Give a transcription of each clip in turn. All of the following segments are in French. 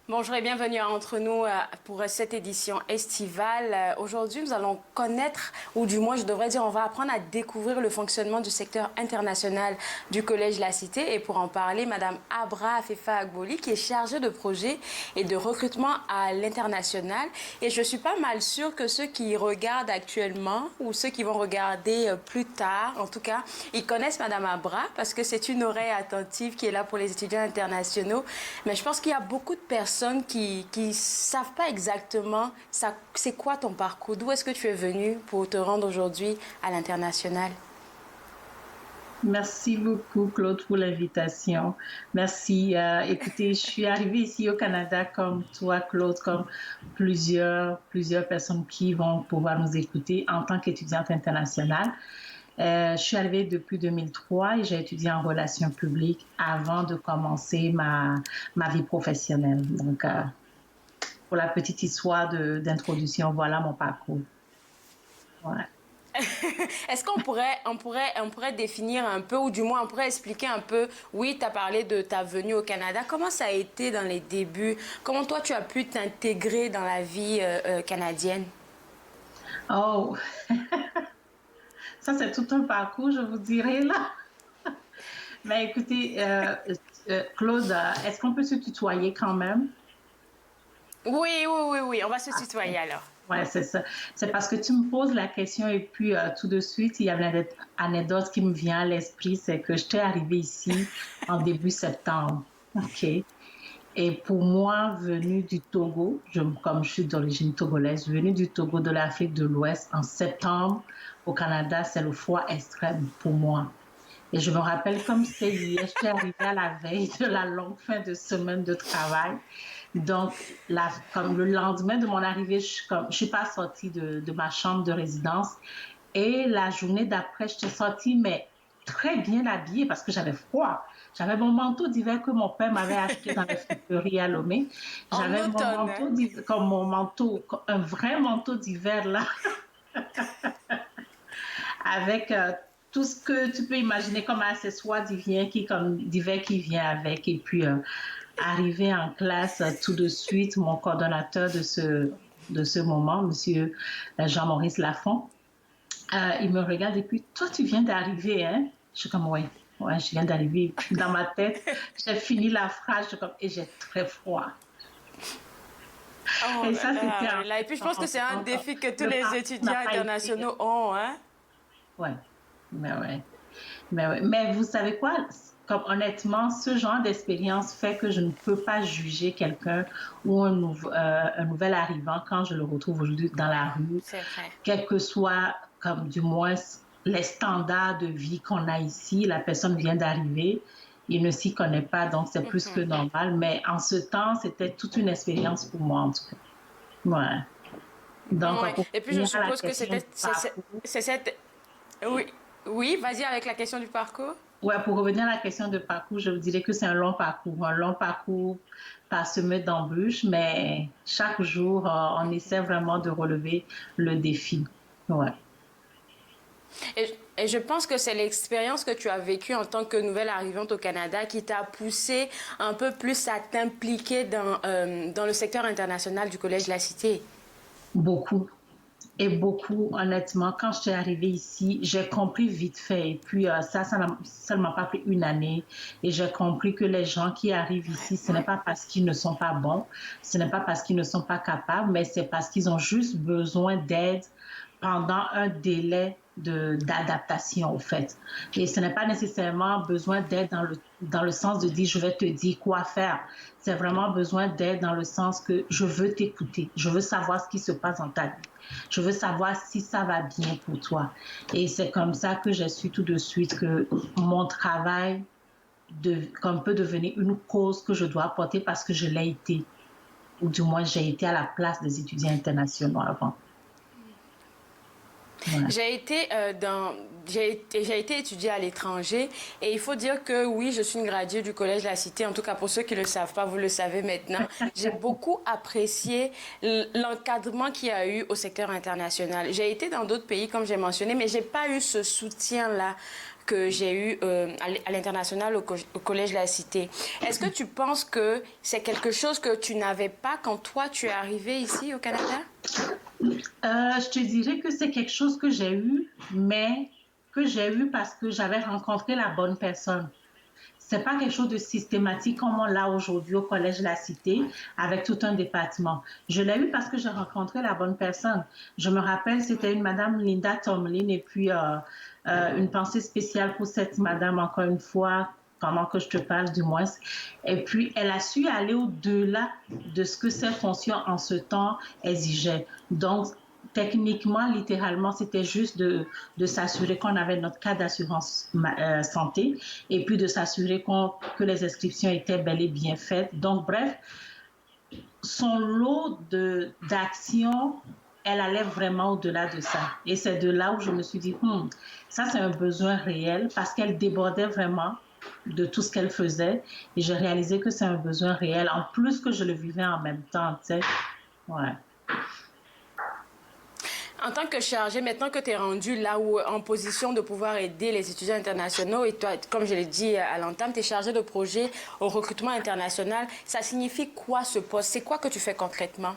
Bonjour et bienvenue entre nous pour cette édition estivale. Aujourd'hui, nous allons connaître, ou du moins, je devrais dire, on va apprendre à découvrir le fonctionnement du secteur international du Collège La Cité. Et pour en parler, Madame Abra Afefa Agboli, qui est chargée de projet et de recrutement à l'international. Et je suis pas mal sûre que ceux qui regardent actuellement ou ceux qui vont regarder plus tard, en tout cas, ils connaissent Madame Abra parce que c'est une oreille attentive qui est là pour les étudiants internationaux. Mais je pense qu'il y a beaucoup de personnes qui savent pas exactement c'est quoi ton parcours, d'où est-ce que tu es venu pour te rendre aujourd'hui à l'international. Merci beaucoup, Claude, pour l'invitation. Merci. Écoutez, je suis arrivée ici au Canada comme toi, Claude, comme plusieurs personnes qui vont pouvoir nous écouter en tant qu'étudiante internationale. Je suis arrivée depuis 2003 et j'ai étudié en relations publiques avant de commencer ma vie professionnelle. Donc, pour la petite histoire d'introduction, voilà mon parcours. Ouais. Est-ce qu'on pourrait définir un peu, ou du moins on pourrait expliquer un peu, oui, tu as parlé de ta venue au Canada, comment ça a été dans les débuts, comment toi tu as pu t'intégrer dans la vie canadienne? Oh, ça c'est tout un parcours, je vous dirais là. Mais écoutez, Claude, est-ce qu'on peut se tutoyer quand même? Oui, oui, oui, oui, on va se tutoyer alors. Ouais, c'est ça. C'est parce que tu me poses la question et puis tout de suite, il y a une anecdote qui me vient à l'esprit, c'est que j'étais arrivée ici en début septembre. OK. Et pour moi, venue du Togo, comme je suis d'origine togolaise, venue du Togo de l'Afrique de l'Ouest en septembre au Canada, c'est le froid extrême pour moi. Et je me rappelle comme c'était hier, j'étais arrivée à la veille de la longue fin de semaine de travail. Donc, comme le lendemain de mon arrivée, je suis pas sortie de ma chambre de résidence. Et la journée d'après, j'étais sortie, mais très bien habillée parce que j'avais froid. J'avais mon manteau d'hiver que mon père m'avait acheté dans la friperie à Lomé. En J'avais mon automne, hein? manteau d'hiver, comme mon manteau, un vrai manteau d'hiver là, avec tout ce que tu peux imaginer comme accessoire d'hiver qui vient avec. Et puis, arrivé en classe, tout de suite, mon coordonnateur de ce moment, Monsieur Jean-Maurice Lafont, il me regarde et puis, toi, tu viens d'arriver, hein? Je suis comme, ouais, ouais, je viens d'arriver. Dans ma tête, j'ai fini la phrase, je suis comme, et j'ai très froid. Oh Et là ça, c'était là, oh en là là. Et puis je pense que c'est un septembre. Donc, défi que tous le les parcours n'a étudiants pas été, internationaux ont, hein? ouais, mais ouais. Mais, ouais. Mais vous savez quoi? Comme honnêtement, ce genre d'expérience fait que je ne peux pas juger quelqu'un ou un nouvel arrivant quand je le retrouve aujourd'hui dans la rue, C'est vrai. quel que soit, comme du moins, les standards de vie qu'on a ici. La personne vient d'arriver, il ne s'y connaît pas, donc c'est plus que normal. Mais en ce temps, c'était toute une expérience pour moi, en tout cas. Ouais. Donc, Ouais. pour Et puis je revenir à la suppose que question du parcours, c'est cette... Oui, oui, vas-y avec la question du parcours. ouais, pour revenir à la question de parcours, je vous dirais que c'est un long parcours parsemé d'embûches, mais chaque jour, on essaie vraiment de relever le défi. Ouais. Et je pense que c'est l'expérience que tu as vécue en tant que nouvelle arrivante au Canada qui t'a poussé un peu plus à t'impliquer dans le secteur international du Collège La Cité. Beaucoup. Et beaucoup, honnêtement, quand je suis arrivée ici, j'ai compris vite fait. Et puis, ça ne m'a pas pris une année. Et j'ai compris que les gens qui arrivent ici, ce n'est pas parce qu'ils ne sont pas bons, ce n'est pas parce qu'ils ne sont pas capables, mais c'est parce qu'ils ont juste besoin d'aide pendant un délai d'adaptation, au fait. Et ce n'est pas nécessairement besoin d'aide dans le sens de dire je vais te dire quoi faire. C'est vraiment besoin d'aide dans le sens que je veux t'écouter. Je veux savoir ce qui se passe dans ta vie. Je veux savoir si ça va bien pour toi. Et c'est comme ça que j'ai su tout de suite que mon travail comme peut devenir une cause que je dois apporter parce que je l'ai été. Ou du moins, j'ai été à la place des étudiants internationaux avant. Ouais. J'ai été j'ai été étudiée à l'étranger et il faut dire que oui, je suis une graduée du Collège La Cité. En tout cas, pour ceux qui ne le savent pas, vous le savez maintenant. J'ai beaucoup apprécié l'encadrement qu'il y a eu au secteur international. J'ai été dans d'autres pays, comme j'ai mentionné, mais j'ai pas eu ce soutien-là que j'ai eue à l'international au Collège La Cité. Est-ce que tu penses que c'est quelque chose que tu n'avais pas quand toi tu es arrivé ici au Canada? Je te dirais que c'est quelque chose que j'ai eu, mais que j'ai eu parce que j'avais rencontré la bonne personne. C'est pas quelque chose de systématique comme on l'a aujourd'hui au Collège La Cité avec tout un département. Je l'ai eu parce que j'ai rencontré la bonne personne. Je me rappelle, c'était une madame Linda Tomlin et puis une pensée spéciale pour cette madame encore une fois pendant que je te parle du moins. Et puis, elle a su aller au-delà de ce que ses fonctions en ce temps exigeaient. Donc, techniquement, littéralement, c'était juste de s'assurer qu'on avait notre cas d'assurance santé et puis de s'assurer que les inscriptions étaient bel et bien faites. Donc, bref, son lot d'actions, elle allait vraiment au-delà de ça. Et c'est de là où je me suis dit, ça c'est un besoin réel parce qu'elle débordait vraiment de tout ce qu'elle faisait. Et j'ai réalisé que c'est un besoin réel, en plus que je le vivais en même temps, tu sais. Ouais. En tant que chargé, maintenant que tu es rendu là où, en position de pouvoir aider les étudiants internationaux, et toi, comme je l'ai dit à l'entame, tu es chargé de projet au recrutement international, ça signifie quoi ce poste? C'est quoi que tu fais concrètement?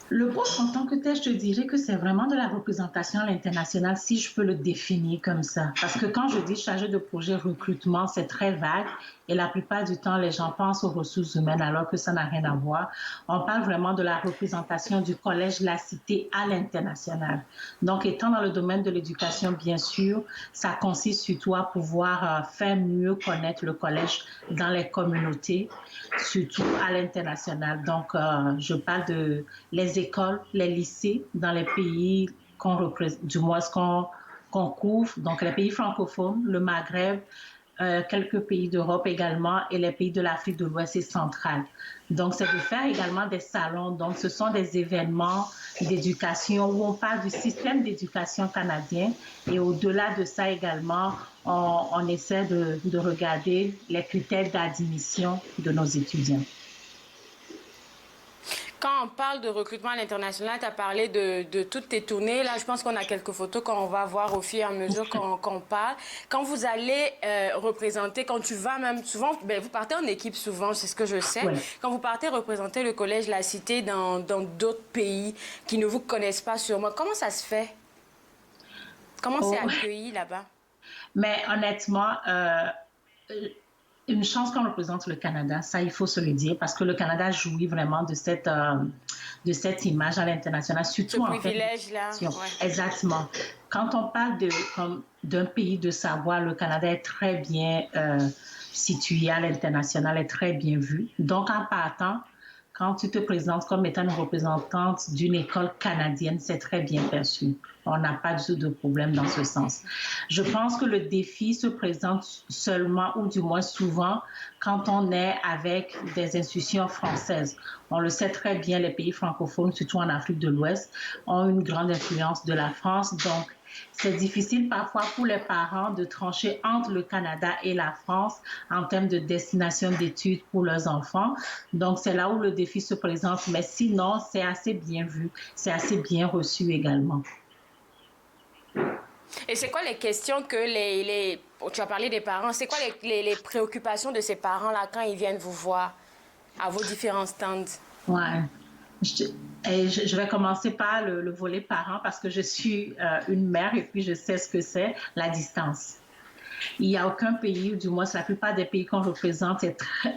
Le poste en tant que tel, je te dirais que c'est vraiment de la représentation à l'international, si je peux le définir comme ça. Parce que quand je dis chargé de projet recrutement, c'est très vague et la plupart du temps, les gens pensent aux ressources humaines alors que ça n'a rien à voir. On parle vraiment de la représentation du Collège La Cité à l'international. Donc, étant dans le domaine de l'éducation, bien sûr, ça consiste surtout à pouvoir faire mieux connaître le collège dans les communautés, surtout à l'international. Donc, je parle de les écoles, les lycées dans les pays qu'on représente, du moins qu'on couvre, donc les pays francophones, le Maghreb, quelques pays d'Europe également et les pays de l'Afrique de l'Ouest et centrale. Donc, c'est de faire également des salons. Donc, ce sont des événements d'éducation où on parle du système d'éducation canadien et au-delà de ça également, on essaie de regarder les critères d'admission de nos étudiants. Quand on parle de recrutement à l'international, tu as parlé de toutes tes tournées. Là, je pense qu'on a quelques photos qu'on va voir au fur et à mesure qu'on parle. Quand vous allez représenter, quand tu vas même souvent, ben, vous partez en équipe souvent, c'est ce que je sais. Oui. Quand vous partez représenter le Collège La Cité dans d'autres pays qui ne vous connaissent pas sûrement, comment ça se fait? Comment c'est accueilli là-bas? Mais honnêtement, une chance qu'on représente le Canada, ça il faut se le dire, parce que le Canada jouit vraiment de cette image à l'international, surtout ce privilège-là. Ouais. Exactement. Quand on parle d'un pays de savoir, le Canada est très bien situé à l'international, est très bien vu. Donc en partant, quand tu te présentes comme étant une représentante d'une école canadienne, c'est très bien perçu. On n'a pas du tout de problème dans ce sens. Je pense que le défi se présente seulement, ou du moins souvent, quand on est avec des institutions françaises. On le sait très bien, les pays francophones, surtout en Afrique de l'Ouest, ont une grande influence de la France. Donc, c'est difficile parfois pour les parents de trancher entre le Canada et la France en termes de destination d'études pour leurs enfants. Donc, c'est là où le défi se présente. Mais sinon, c'est assez bien vu, c'est assez bien reçu également. Et c'est quoi les questions que tu as parlé des parents, c'est quoi les préoccupations de ces parents-là quand ils viennent vous voir à vos différents stands? Ouais. Je vais commencer par le volet parents parce que je suis une mère et puis je sais ce que c'est, la distance. Il n'y a aucun pays, ou du moins la plupart des pays qu'on représente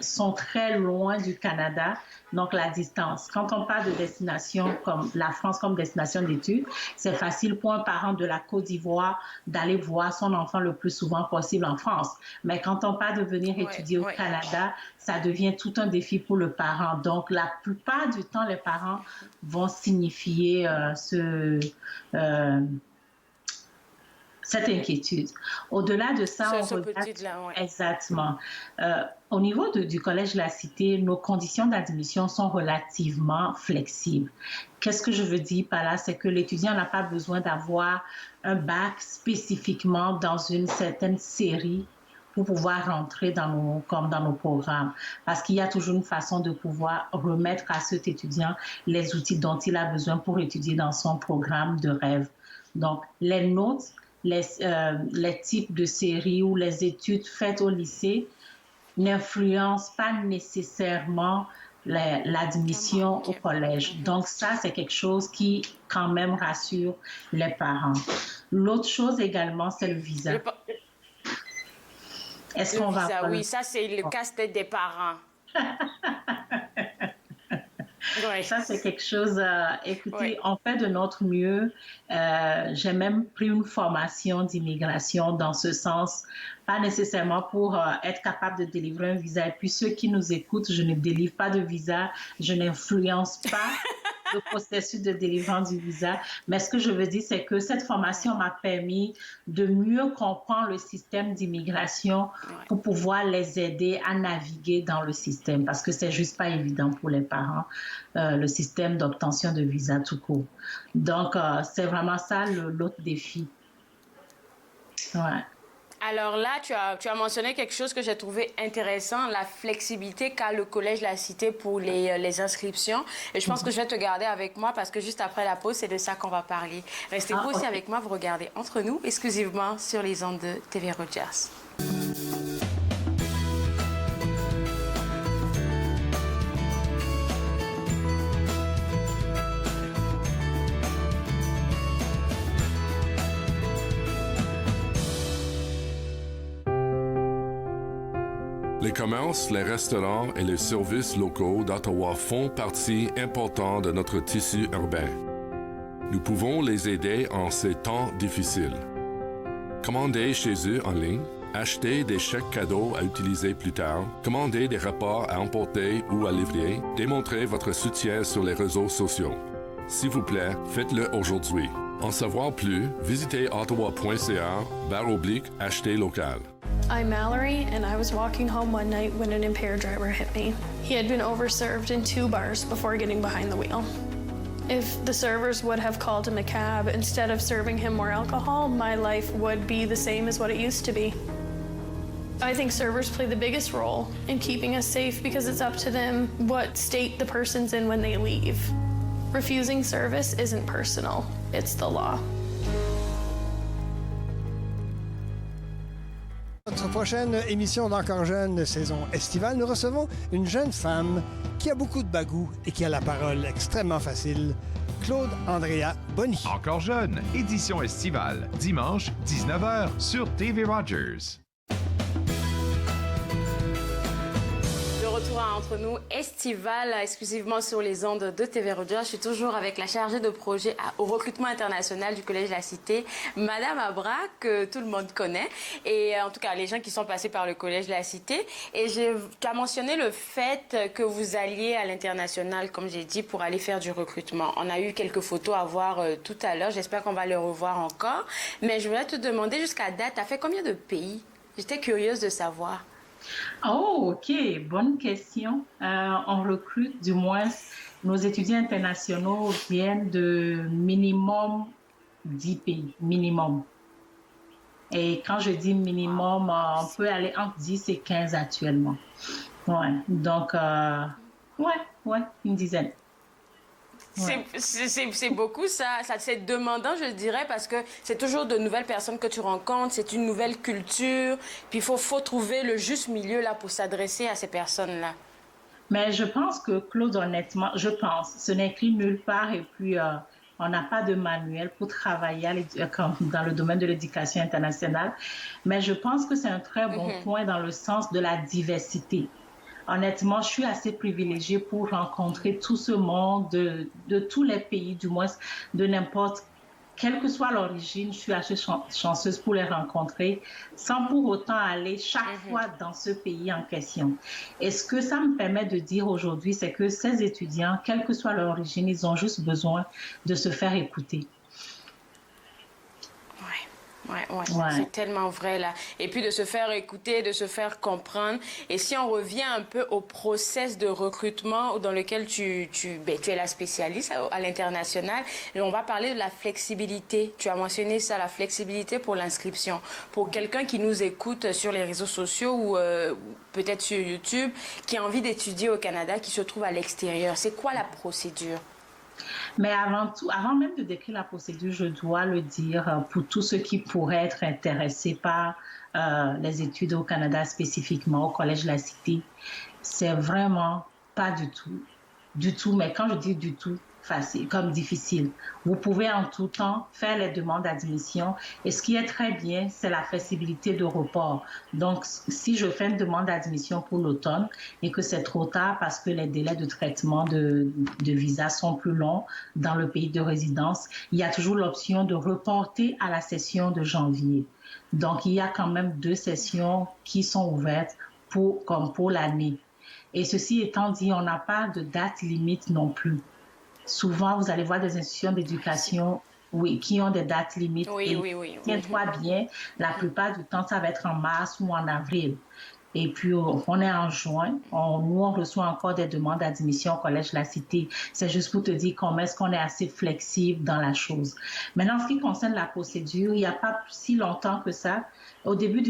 sont très loin du Canada, donc la distance. Quand on parle de destination comme la France comme destination d'études, c'est facile pour un parent de la Côte d'Ivoire d'aller voir son enfant le plus souvent possible en France. Mais quand on parle de venir étudier au Canada, ça devient tout un défi pour le parent. Donc la plupart du temps, les parents vont signifier cette inquiétude. Au-delà de ça, on regarde... Exactement. Au niveau du Collège La Cité, nos conditions d'admission sont relativement flexibles. Qu'est-ce que je veux dire par là? C'est que l'étudiant n'a pas besoin d'avoir un bac spécifiquement dans une certaine série pour pouvoir rentrer dans nos programmes. Parce qu'il y a toujours une façon de pouvoir remettre à cet étudiant les outils dont il a besoin pour étudier dans son programme de rêve. Donc, les notes les types de séries ou les études faites au lycée n'influencent pas nécessairement l'admission au OK. collège. Donc ça, c'est quelque chose qui quand même rassure les parents. L'autre chose également, c'est le visa. Le, pa- Est-ce le qu'on va visa, avoir oui, ça c'est le casse-tête des parents. Oui, Ça, c'est quelque chose, oui. écoutez, on fait de notre mieux. J'ai même pris une formation d'immigration dans ce sens, pas nécessairement pour être capable de délivrer un visa. Et puis ceux qui nous écoutent, je ne délivre pas de visa, je n'influence pas le processus de délivrance du visa. Mais ce que je veux dire, c'est que cette Ouais, formation m'a permis de mieux comprendre le système d'immigration ouais. pour pouvoir les aider à naviguer dans le système, parce que c'est juste pas évident pour les parents, le système d'obtention de visa tout court. Donc, c'est vraiment ça l'autre défi. Ouais. Alors là, tu as mentionné quelque chose que j'ai trouvé intéressant, la flexibilité qu'a le collège La Cité pour les inscriptions. Et je pense que je vais te garder avec moi parce que juste après la pause, c'est de ça qu'on va parler. Restez-vous Ah, aussi OK. avec moi, vous regardez Entre nous, exclusivement sur les ondes de TV Rogers. Les commerces, les restaurants et les services locaux d'Ottawa font partie importante de notre tissu urbain. Nous pouvons les aider en ces temps difficiles. Commandez chez eux en ligne, acheter des chèques cadeaux à utiliser plus tard, commander des repas à emporter ou à livrer, démontrez votre soutien sur les réseaux sociaux. S'il vous plaît, faites-le aujourd'hui. En savoir plus, visitez ottawa.ca/acheter local. I'm Mallory, and I was walking home one night when an impaired driver hit me. He had been overserved in 2 bars before getting behind the wheel. If the servers would have called him a cab instead of serving him more alcohol, my life would be the same as what it used to be. I think servers play the biggest role in keeping us safe because it's up to them what state the person's in when they leave. Refusing service isn't personal, it's the law. Notre prochaine émission d'Encore jeune, saison estivale, nous recevons une jeune femme qui a beaucoup de bagou et qui a la parole extrêmement facile, Claude Andrea Bonny. Encore jeune, édition estivale, dimanche 19h sur TV Rogers. De retour à Entre nous, estival, exclusivement sur les ondes de TV Rogers. Je suis toujours avec la chargée de projet au recrutement international du Collège La Cité, Madame Abra, que tout le monde connaît. Et en tout cas, les gens qui sont passés par le Collège La Cité. Et tu as mentionné le fait que vous alliez à l'international, comme j'ai dit, pour aller faire du recrutement. On a eu quelques photos à voir tout à l'heure. J'espère qu'on va les revoir encore. Mais je voulais te demander, jusqu'à date, tu as fait combien de pays? J'étais curieuse de savoir. Oh, OK, bonne question. On recrute, du moins, nos étudiants internationaux viennent de minimum 10 pays, minimum. Et quand je dis minimum, on peut aller entre 10 et 15 actuellement. Ouais, donc, ouais, une dizaine. Ouais. C'est beaucoup, ça c'est demandant, je dirais, parce que c'est toujours de nouvelles personnes que tu rencontres, c'est une nouvelle culture, puis il faut trouver le juste milieu là pour s'adresser à ces personnes-là. Mais je pense que, Claude, honnêtement, je pense, ce n'est écrit nulle part et puis on n'a pas de manuel pour travailler dans le domaine de l'éducation internationale. Mais je pense que c'est un très bon point dans le sens de la diversité. Honnêtement, je suis assez privilégiée pour rencontrer tout ce monde de tous les pays, du moins de n'importe, quelle que soit l'origine, je suis assez chanceuse pour les rencontrer sans pour autant aller chaque fois dans ce pays en question. Et ce que ça me permet de dire aujourd'hui, c'est que ces étudiants, quelle que soit leur origine, ils ont juste besoin de se faire écouter. Ouais, Ouais. c'est tellement vrai là. Et puis de se faire écouter, de se faire comprendre. Et si on revient un peu au process de recrutement dans lequel tu es la spécialiste à l'international, on va parler de la flexibilité. Tu as mentionné ça, la flexibilité pour l'inscription. Pour quelqu'un qui nous écoute sur les réseaux sociaux ou peut-être sur YouTube, qui a envie d'étudier au Canada, qui se trouve à l'extérieur, c'est quoi la procédure? Mais avant tout, avant même de décrire la procédure, je dois le dire pour tous ceux qui pourraient être intéressés par les études au Canada, spécifiquement au Collège de la Cité, c'est vraiment pas du tout, mais quand je dis du tout, facile, comme difficile. Vous pouvez en tout temps faire les demandes d'admission et ce qui est très bien, c'est la flexibilité de report. Donc, si je fais une demande d'admission pour l'automne et que c'est trop tard parce que les délais de traitement de visa sont plus longs dans le pays de résidence, il y a toujours l'option de reporter à la session de janvier. Donc, il y a quand même 2 sessions qui sont ouvertes comme pour l'année. Et ceci étant dit, on n'a pas de date limite non plus. Souvent, vous allez voir des institutions d'éducation qui ont des dates limites. Oui. Tiens-toi bien, la plupart du temps, ça va être en mars ou en avril. Et puis, on est en juin. Nous, on reçoit encore des demandes d'admission au Collège de la Cité. C'est juste pour te dire comment est-ce qu'on est assez flexible dans la chose. Maintenant, en ce qui concerne la procédure, il n'y a pas si longtemps que ça. Au début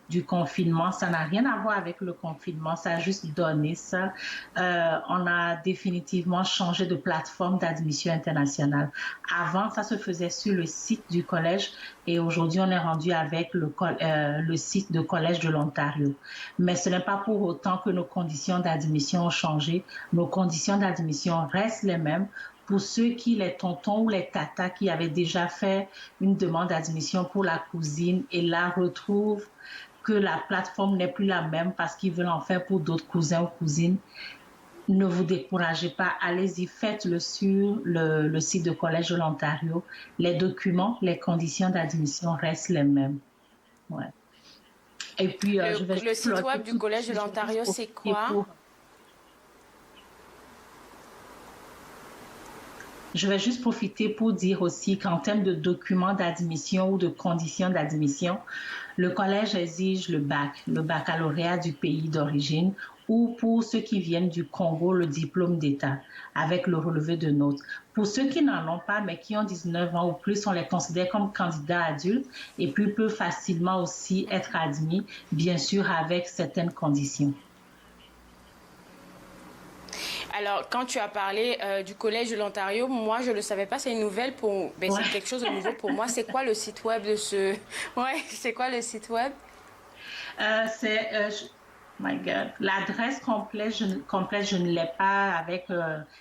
du confinement, ça n'a rien à voir avec le confinement, ça a juste donné ça. On a définitivement changé de plateforme d'admission internationale. Avant, ça se faisait sur le site du collège et aujourd'hui, on est rendu avec le site du Collège de l'Ontario. Mais ce n'est pas pour autant que nos conditions d'admission ont changé. Nos conditions d'admission restent les mêmes. Pour ceux les tontons ou les tatas qui avaient déjà fait une demande d'admission pour la cousine et là retrouvent que la plateforme n'est plus la même parce qu'ils veulent en faire pour d'autres cousins ou cousines, ne vous découragez pas, allez-y, faites-le sur le site du Collège de l'Ontario. Les documents, les conditions d'admission restent les mêmes. Ouais. Et puis, le site web du Collège de l'Ontario, c'est quoi? Je vais juste profiter pour dire aussi qu'en termes de documents d'admission ou de conditions d'admission, le collège exige le baccalauréat du pays d'origine ou pour ceux qui viennent du Congo, le diplôme d'État avec le relevé de notes. Pour ceux qui n'en ont pas, mais qui ont 19 ans ou plus, on les considère comme candidats adultes et puis peuvent facilement aussi être admis, bien sûr avec certaines conditions. Alors, quand tu as parlé du Collège de l'Ontario, moi, je ne le savais pas. C'est une nouvelle pour... Ben, c'est quelque chose de nouveau pour moi. C'est quoi le site web de ce... Ouais, c'est quoi le site web? My God. L'adresse complète, je ne l'ai pas avec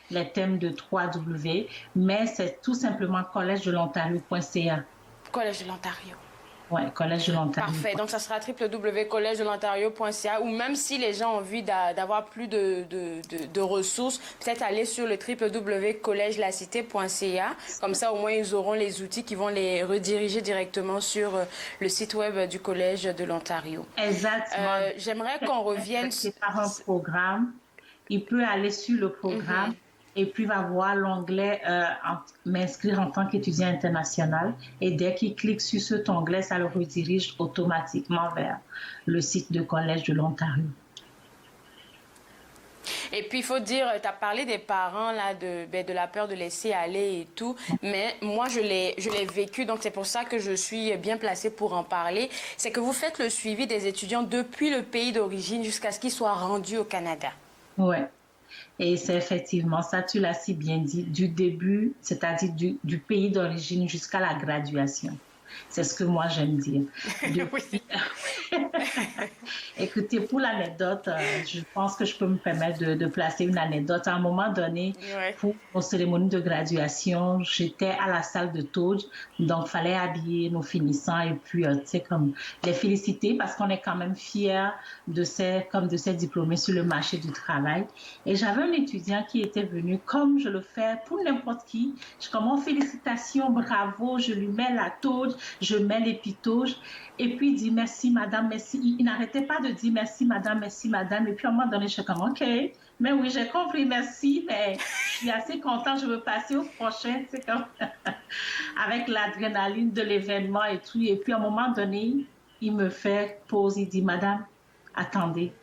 les thèmes de 3W, mais c'est tout simplement collège-de-l'Ontario.ca. Collège de l'Ontario. Oui, Collège de l'Ontario. Parfait. Donc, ça sera www.collège-de-l'Ontario.ca ou même si les gens ont envie d'avoir plus de ressources, peut-être aller sur le www.collègelacité.ca. Comme ça, au moins, ils auront les outils qui vont les rediriger directement sur le site web du Collège de l'Ontario. Exactement. J'aimerais qu'on revienne... C'est par un programme. Il peut aller sur le programme. Et puis, il va voir l'onglet m'inscrire en tant qu'étudiant international. Et dès qu'il clique sur cet onglet, ça le redirige automatiquement vers le site du Collège de l'Ontario. Et puis, il faut dire, tu as parlé des parents, là, de la peur de laisser aller et tout. Mais moi, je l'ai vécu. Donc, c'est pour ça que je suis bien placée pour en parler. C'est que vous faites le suivi des étudiants depuis le pays d'origine jusqu'à ce qu'ils soient rendus au Canada. Oui. Et c'est effectivement ça, tu l'as si bien dit, du début, c'est-à-dire du pays d'origine jusqu'à la graduation. C'est ce que moi j'aime dire. Depuis... Écoutez, pour l'anecdote, je pense que je peux me permettre de placer une anecdote. À un moment donné, pour nos cérémonies de graduation, j'étais à la salle de Touge, donc il fallait habiller nos finissants et puis, tu sais, comme les féliciter parce qu'on est quand même fiers de ces diplômés sur le marché du travail. Et j'avais un étudiant qui était venu, comme je le fais pour n'importe qui. Je commence, félicitations, bravo, je lui mets la Touge, je mets l'épitouge et puis il dit merci madame, merci. Il n'arrêtait pas de dire merci madame. Et puis à un moment donné, je suis comme ok, mais oui, j'ai compris, merci, mais je suis assez contente, je veux passer au prochain, c'est comme avec l'adrénaline de l'événement et tout. Et puis à un moment donné, il me fait pause, il dit madame, attendez.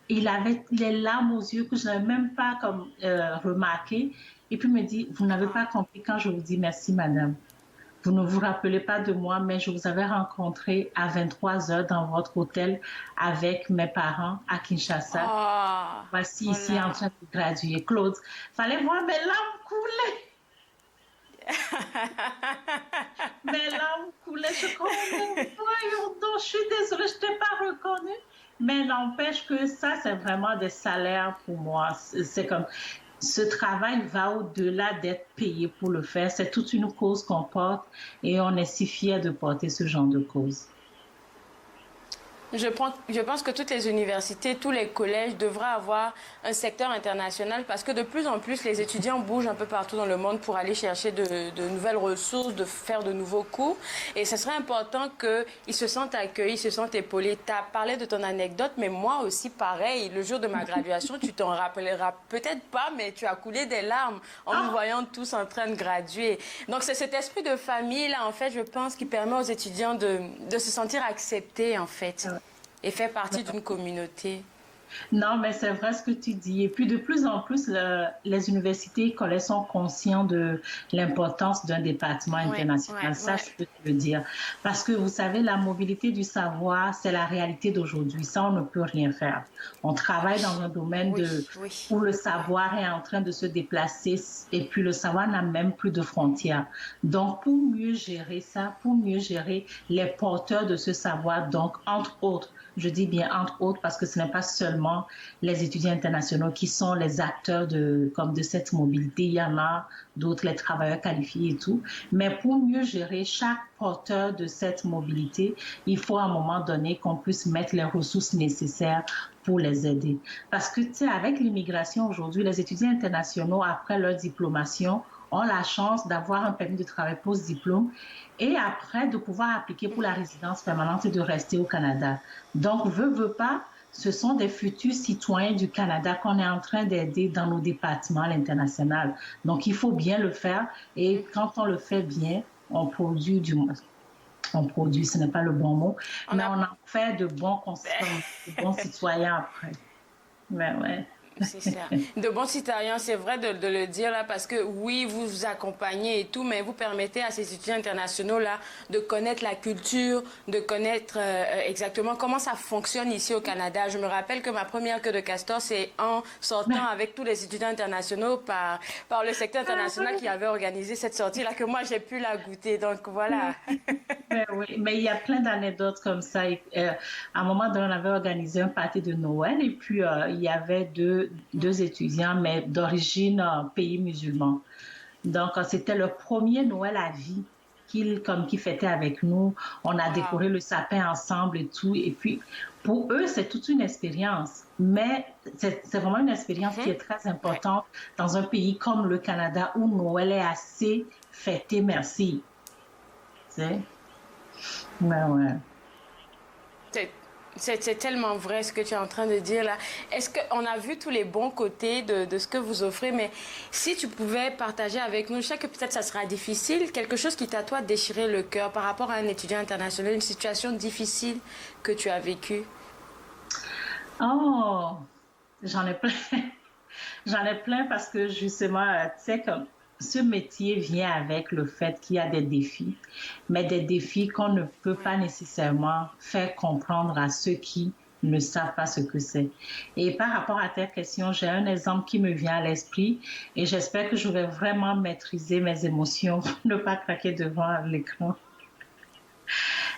Il avait les larmes aux yeux que je n'avais même pas remarqué. Et puis il me dit, vous n'avez pas compris quand je vous dis merci madame. Vous ne vous rappelez pas de moi, mais je vous avais rencontré à 23h dans votre hôtel avec mes parents à Kinshasa. Voici ici en train de graduer. Claude, fallait voir mes larmes couler. Mes larmes coulaient, je comprenais. Voyons donc, je suis désolée, je ne t'ai pas reconnue. Mais n'empêche que ça, c'est vraiment des salaires pour moi. C'est comme, ce travail va au-delà d'être payé pour le faire. C'est toute une cause qu'on porte et on est si fiers de porter ce genre de cause. Je pense que toutes les universités, tous les collèges devraient avoir un secteur international parce que de plus en plus, les étudiants bougent un peu partout dans le monde pour aller chercher de nouvelles ressources, de faire de nouveaux cours. Et ce serait important qu'ils se sentent accueillis, se sentent épaulés. Tu as parlé de ton anecdote, mais moi aussi, pareil. Le jour de ma graduation, tu t'en rappelleras peut-être pas, mais tu as coulé des larmes en nous voyant tous en train de graduer. Donc, c'est cet esprit de famille-là, en fait, je pense, qui permet aux étudiants de se sentir acceptés, en fait. Et fait partie d'une communauté. Non, mais c'est vrai ce que tu dis. Et puis, de plus en plus, les universités et collèges sont conscients de l'importance d'un département international. Ça, je peux te le dire. Parce que, vous savez, la mobilité du savoir, c'est la réalité d'aujourd'hui. Ça, on ne peut rien faire. On travaille dans un domaine où le savoir est en train de se déplacer et puis le savoir n'a même plus de frontières. Donc, pour mieux gérer ça, pour mieux gérer les porteurs de ce savoir, donc, entre autres, je dis bien entre autres parce que ce n'est pas seulement les étudiants internationaux qui sont les acteurs de cette mobilité. Il y en a d'autres, les travailleurs qualifiés et tout. Mais pour mieux gérer chaque porteur de cette mobilité, il faut à un moment donné qu'on puisse mettre les ressources nécessaires pour les aider. Parce que, tu sais, avec l'immigration aujourd'hui, les étudiants internationaux, après leur diplomation, ont la chance d'avoir un permis de travail post-diplôme et après de pouvoir appliquer pour la résidence permanente et de rester au Canada. Donc, veut pas, ce sont des futurs citoyens du Canada qu'on est en train d'aider dans nos départements à l'international. Donc, il faut bien le faire et quand on le fait bien, on produit du moins. On produit, ce n'est pas le bon mot, mais on en fait de bons citoyens après. Mais ouais. C'est ça. De bons citoyens, c'est vrai de le dire là, parce que oui, vous vous accompagnez et tout, mais vous permettez à ces étudiants internationaux là de connaître la culture, de connaître exactement comment ça fonctionne ici au Canada. Je me rappelle que ma première queue de castor, c'est en sortant avec tous les étudiants internationaux par le secteur international qui avait organisé cette sortie-là que moi j'ai pu la goûter. Donc voilà. Mais il y a plein d'anecdotes comme ça. À un moment donné, on avait organisé un party de Noël et puis il y avait deux étudiants, mais d'origine pays musulman. Donc, c'était leur premier Noël à vie qu'ils fêtaient avec nous. On a décoré le sapin ensemble et tout. Et puis, pour eux, c'est toute une expérience. Mais c'est vraiment une expérience qui est très importante dans un pays comme le Canada où Noël est assez fêté, merci. Tu sais? Ouais. C'est tellement vrai ce que tu es en train de dire là. Est-ce qu'on a vu tous les bons côtés de ce que vous offrez, mais si tu pouvais partager avec nous, je sais que peut-être ça sera difficile, quelque chose qui t'a toi déchiré le cœur par rapport à un étudiant international, une situation difficile que tu as vécue? Oh, j'en ai plein. J'en ai plein parce que justement, tu sais, comme ce métier vient avec le fait qu'il y a des défis, mais des défis qu'on ne peut pas nécessairement faire comprendre à ceux qui ne savent pas ce que c'est. Et par rapport à ta question, j'ai un exemple qui me vient à l'esprit et j'espère que je vais vraiment maîtriser mes émotions pour ne pas craquer devant l'écran.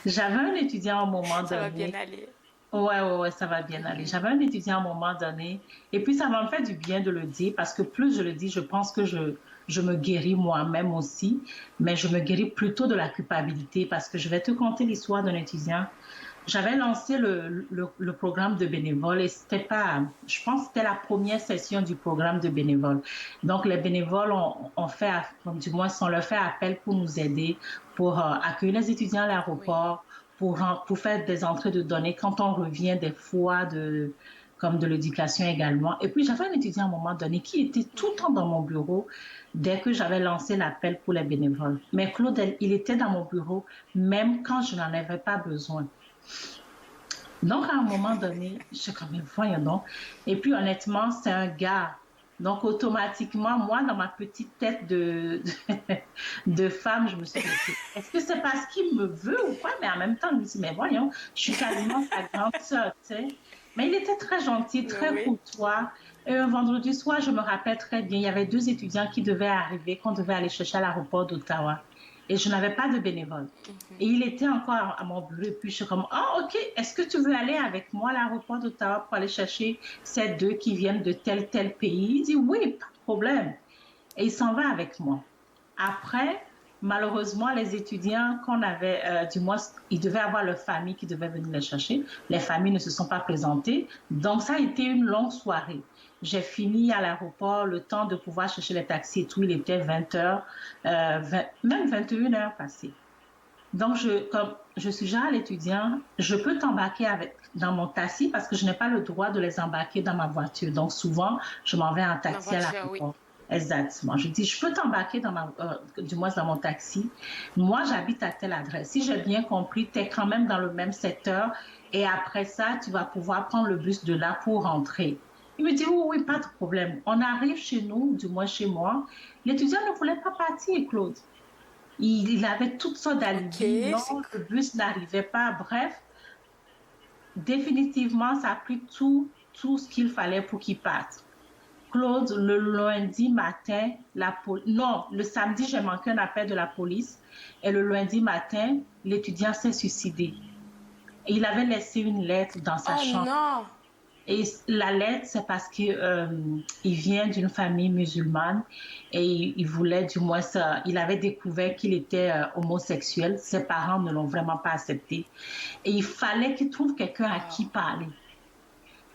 J'avais un étudiant à un moment donné. Ça va bien aller. Ouais, ça va bien aller. J'avais un étudiant à un moment donné et puis ça m'a fait du bien de le dire parce que plus je le dis, je pense que je me guéris moi-même aussi, mais je me guéris plutôt de la culpabilité parce que je vais te conter l'histoire d'un étudiant. J'avais lancé le programme de bénévoles et c'était pas, je pense que c'était la première session du programme de bénévoles. Donc, les bénévoles ont fait, du moins, on leur fait appel pour nous aider, pour accueillir les étudiants à l'aéroport, pour faire des entrées de données quand on revient des fois comme de l'éducation également. Et puis, j'avais un étudiant à un moment donné qui était tout le temps dans mon bureau dès que j'avais lancé l'appel pour les bénévoles. Mais Claude, il était dans mon bureau même quand je n'en avais pas besoin. Donc, à un moment donné, je suis comme, voyons donc. Et puis, honnêtement, c'est un gars. Donc, automatiquement, moi, dans ma petite tête de femme, je me suis dit, est-ce que c'est parce qu'il me veut ou quoi? Mais en même temps, je me suis dit, mais voyons, je suis quasiment sa grande sœur, tu sais. Mais il était très gentil, très Oui. courtois. Et un vendredi soir, je me rappelle très bien, il y avait 2 étudiants qui devaient arriver, qu'on devait aller chercher à l'aéroport d'Ottawa. Et je n'avais pas de bénévole. Et il était encore à mon bureau. Et puis je suis comme, ah, OK, est-ce que tu veux aller avec moi à l'aéroport d'Ottawa pour aller chercher ces 2 qui viennent de tel pays? Il dit, oui, pas de problème. Et il s'en va avec moi. Après, malheureusement, les étudiants qu'on avait, du moins, ils devaient avoir leur famille qui devait venir les chercher. Les familles ne se sont pas présentées. Donc, ça a été une longue soirée. J'ai fini à l'aéroport, le temps de pouvoir chercher les taxis et tout. Il était 20 heures, même 21 heures passées. Donc, comme je suis genre l'étudiant, je peux t'embarquer dans mon taxi parce que je n'ai pas le droit de les embarquer dans ma voiture. Donc, souvent, je m'en vais en taxi à l'aéroport. Oui. Exactement. Je dis, je peux t'embarquer du moins dans mon taxi. Moi, j'habite à telle adresse. Si j'ai bien compris, tu es quand même dans le même secteur et après ça, tu vas pouvoir prendre le bus de là pour rentrer. Il me dit, oui, oui, pas de problème. On arrive chez nous, du moins chez moi. L'étudiant ne voulait pas partir, Claude. Il avait toutes sortes d'alibis. Non, le bus n'arrivait pas. Bref, définitivement, ça a pris tout ce qu'il fallait pour qu'il parte. Claude, le lundi matin, le samedi, j'ai manqué un appel de la police. Et le lundi matin, l'étudiant s'est suicidé. Et il avait laissé une lettre dans sa chambre. Non. Et la lettre, c'est parce qu'il vient d'une famille musulmane et il voulait, du moins, il avait découvert qu'il était homosexuel. Ses parents ne l'ont vraiment pas accepté. Et il fallait qu'il trouve quelqu'un à qui parler.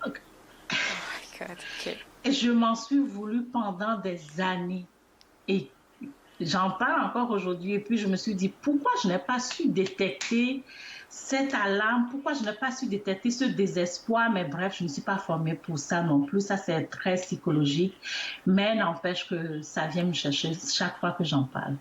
Oh my God, OK. Et je m'en suis voulu pendant des années. Et j'en parle encore aujourd'hui. Et puis, je me suis dit, pourquoi je n'ai pas su détecter cette alarme, pourquoi je n'ai pas su détecter ce désespoir, mais bref, je ne suis pas formée pour ça non plus, ça c'est très psychologique, mais n'empêche que ça vient me chercher chaque fois que j'en parle.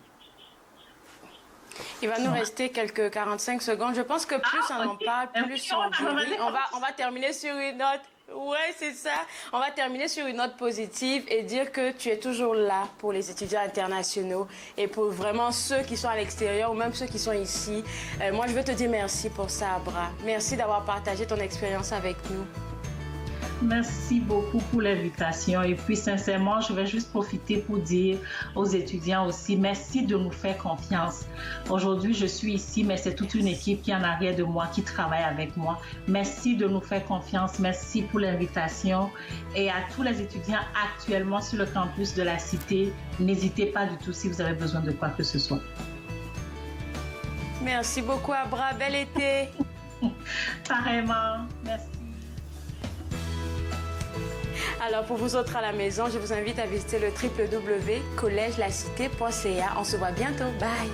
Il va nous rester quelques 45 secondes, je pense que plus on en parle, plus on guérit. On va terminer sur une note. Ouais, c'est ça. On va terminer sur une note positive et dire que tu es toujours là pour les étudiants internationaux et pour vraiment ceux qui sont à l'extérieur ou même ceux qui sont ici. Moi, je veux te dire merci pour ça, Abra. Merci d'avoir partagé ton expérience avec nous. Merci beaucoup pour l'invitation. Et puis, sincèrement, je vais juste profiter pour dire aux étudiants aussi, merci de nous faire confiance. Aujourd'hui, je suis ici, mais c'est toute une équipe qui est en arrière de moi, qui travaille avec moi. Merci de nous faire confiance. Merci pour l'invitation. Et à tous les étudiants actuellement sur le campus de la Cité, n'hésitez pas du tout si vous avez besoin de quoi que ce soit. Merci beaucoup, Abra. Bel été. Pareillement. Merci. Alors, pour vous autres à la maison, je vous invite à visiter le www.collegelacité.ca. On se voit bientôt. Bye!